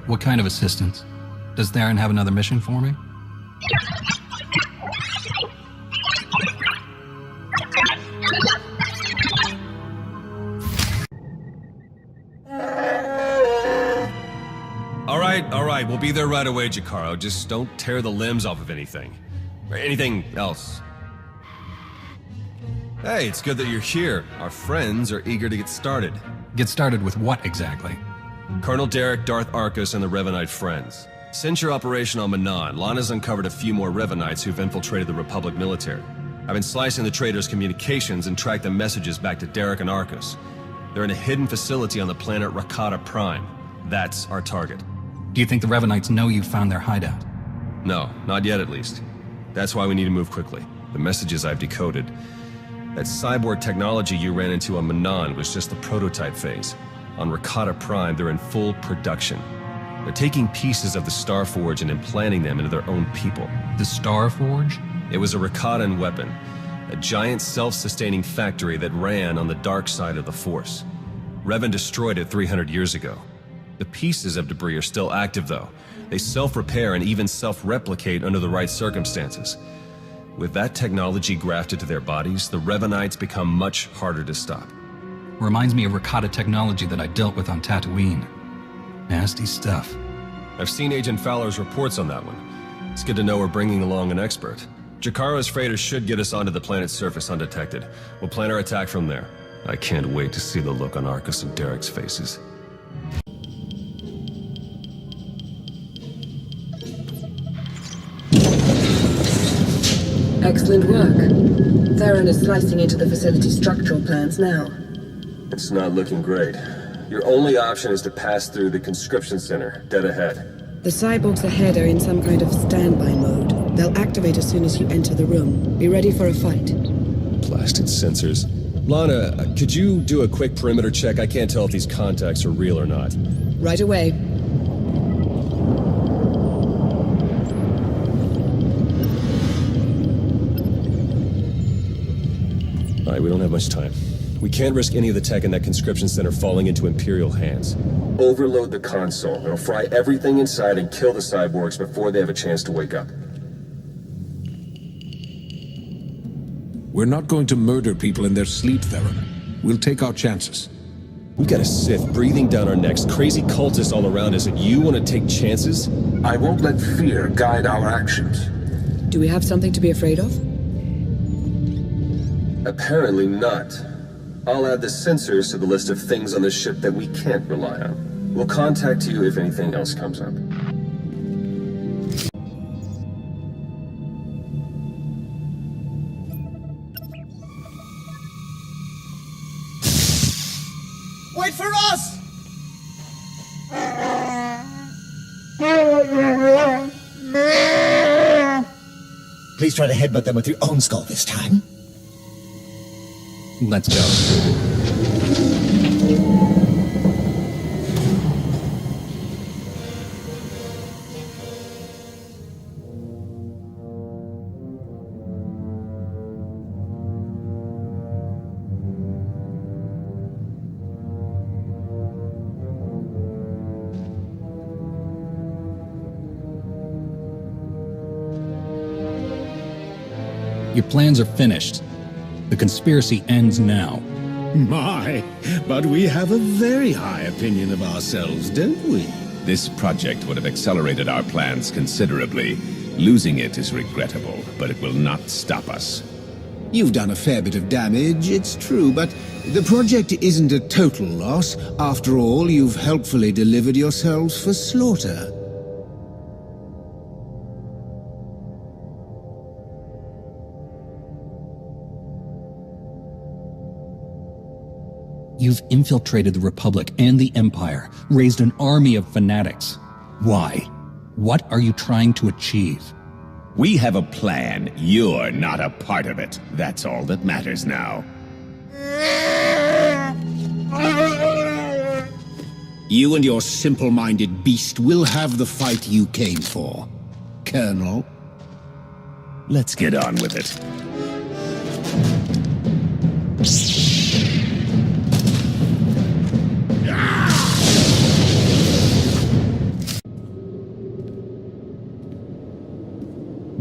What kind of assistance? Does Theron have another mission for me? All right, we'll be there right away, Jakaro. Just don't tear the limbs off of anything. Or anything else. Hey, it's good that you're here. Our friends are eager to get started. Get started with what exactly? Colonel Derek, Darth Arcus, and the Revanite Friends. Since your operation on Manon, Lana's uncovered a few more Revanites who've infiltrated the Republic military. I've been slicing the traitors' communications and tracked the messages back to Derek and Arcus. They're in a hidden facility on the planet Rakata Prime. That's our target. Do you think the Revanites know you found their hideout? No, not yet at least. That's why we need to move quickly. The messages I've decoded. That cyborg technology you ran into on Manon was just the prototype phase. On Rakata Prime, they're in full production. They're taking pieces of the SWTOR Forge and implanting them into their own people. The SWTOR Forge? It was a Rakatan weapon. A giant self-sustaining factory that ran on the dark side of the Force. Revan destroyed it 300 years ago. The pieces of debris are still active, though. They self-repair and even self-replicate under the right circumstances. With that technology grafted to their bodies, the Revanites become much harder to stop. Reminds me of Rakata technology that I dealt with on Tatooine. Nasty stuff. I've seen Agent Fowler's reports on that one. It's good to know we're bringing along an expert. Jakaro's freighters should get us onto the planet's surface undetected. We'll plan our attack from there. I can't wait to see the look on Arcus and Derek's faces. Excellent work. Theron is slicing into the facility's structural plans now. It's not looking great. Your only option is to pass through the conscription center, dead ahead. The cyborgs ahead are in some kind of standby mode. They'll activate as soon as you enter the room. Be ready for a fight. Blasted sensors. Lana, could you do a quick perimeter check? I can't tell if these contacts are real or not. Right away. Alright, we don't have much time. We can't risk any of the tech in that conscription center falling into Imperial hands. Overload the console. It'll fry everything inside and kill the cyborgs before they have a chance to wake up. We're not going to murder people in their sleep, Theron. We'll take our chances. We've got a Sith breathing down our necks, crazy cultists all around us, and you want to take chances? I won't let fear guide our actions. Do we have something to be afraid of? Apparently not. I'll add the sensors to the list of things on the ship that we can't rely on. We'll contact you if anything else comes up. Wait for us! Please try to headbutt them with your own skull this time. Let's go. Your plans are finished. The conspiracy ends now. My, but we have a very high opinion of ourselves, don't we? This project would have accelerated our plans considerably. Losing it is regrettable, but it will not stop us. You've done a fair bit of damage, it's true, but the project isn't a total loss. After all, you've helpfully delivered yourselves for slaughter. You've infiltrated the Republic and the Empire, raised an army of fanatics. Why? What are you trying to achieve? We have a plan. You're not a part of it. That's all that matters now. You and your simple-minded beast will have the fight you came for, Colonel. Let's get on with it.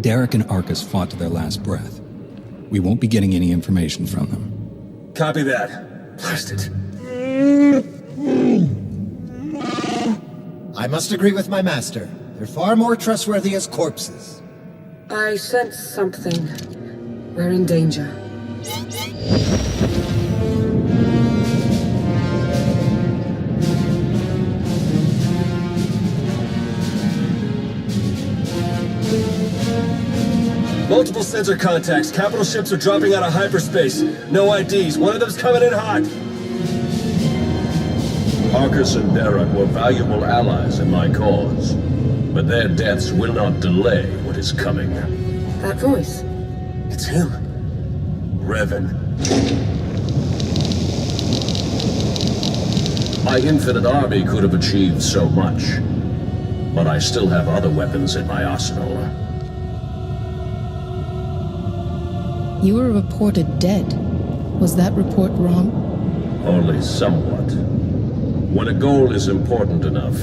Derek and Arcus fought to their last breath. We won't be getting any information from them. Copy that. Blast it. I must agree with my master. They're far more trustworthy as corpses. I sense something. We're in danger. Multiple sensor contacts. Capital ships are dropping out of hyperspace. No IDs. One of them's coming in hot. Arcus and Derek were valuable allies in my cause, but their deaths will not delay what is coming. That voice. It's him. Revan. My infinite army could have achieved so much, but I still have other weapons in my arsenal. You were reported dead. Was that report wrong? Only somewhat. When a goal is important enough,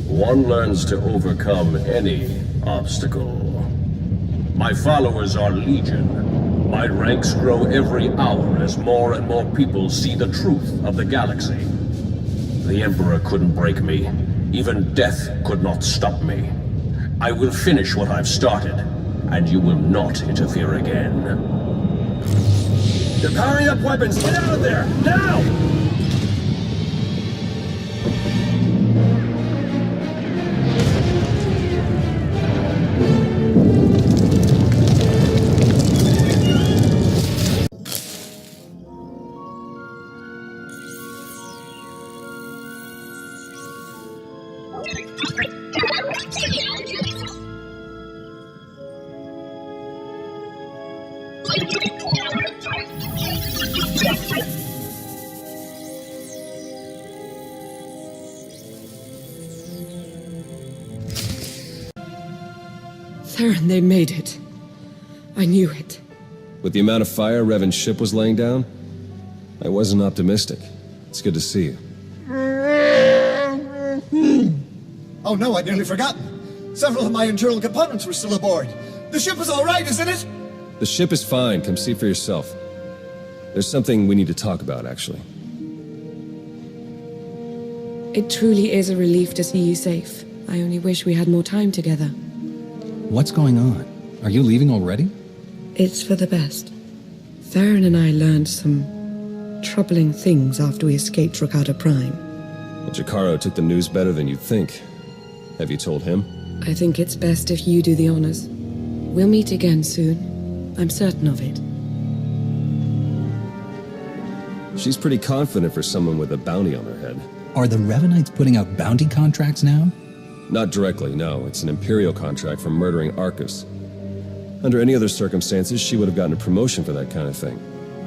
one learns to overcome any obstacle. My followers are legion. My ranks grow every hour as more and more people see the truth of the galaxy. The Emperor couldn't break me. Even death could not stop me. I will finish what I've started, and you will not interfere again. They're powering up weapons. Get out of there! Now! Theron, they made it. I knew it. With the amount of fire Revan's ship was laying down, I wasn't optimistic. It's good to see you. Oh no, I'd nearly forgotten. Several of my internal components were still aboard. The ship is all right, isn't it? The ship is fine. Come see for yourself. There's something we need to talk about, actually. It truly is a relief to see you safe. I only wish we had more time together. What's going on? Are you leaving already? It's for the best. Theron and I learned some troubling things after we escaped Rakata Prime. Well, Jacaro took the news better than you'd think. Have you told him? I think it's best if you do the honors. We'll meet again soon. I'm certain of it. She's pretty confident for someone with a bounty on her head. Are the Revanites putting out bounty contracts now? Not directly, no. It's an Imperial contract for murdering Arcus. Under any other circumstances, she would have gotten a promotion for that kind of thing.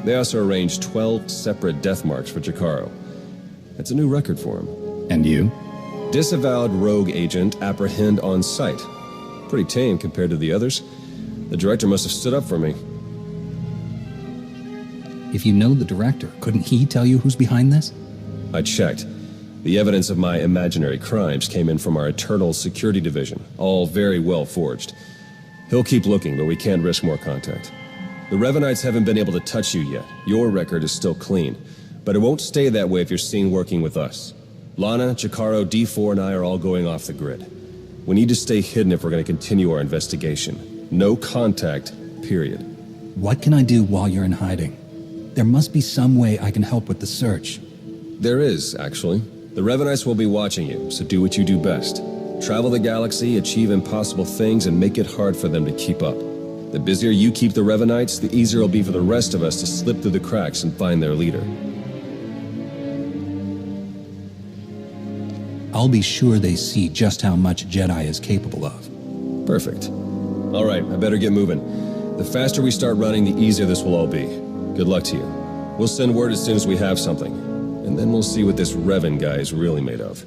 They also arranged 12 separate death marks for Jacaro. It's a new record for him. And you? Disavowed rogue agent apprehend on sight. Pretty tame compared to the others. The director must have stood up for me. If you know the director, couldn't he tell you who's behind this? I checked. The evidence of my imaginary crimes came in from our Eternal Security Division, all very well forged. He'll keep looking, but we can't risk more contact. The Revanites haven't been able to touch you yet. Your record is still clean, but it won't stay that way if you're seen working with us. Lana, Jacaro, D4, and I are all going off the grid. We need to stay hidden if we're going to continue our investigation. No contact, period. What can I do while you're in hiding? There must be some way I can help with the search. There is, actually. The Revanites will be watching you, so do what you do best. Travel the galaxy, achieve impossible things, and make it hard for them to keep up. The busier you keep the Revanites, the easier it'll be for the rest of us to slip through the cracks and find their leader. I'll be sure they see just how much Jedi is capable of. Perfect. All right, I better get moving. The faster we start running, the easier this will all be. Good luck to you. We'll send word as soon as we have something. And then we'll see what this Revan guy is really made of.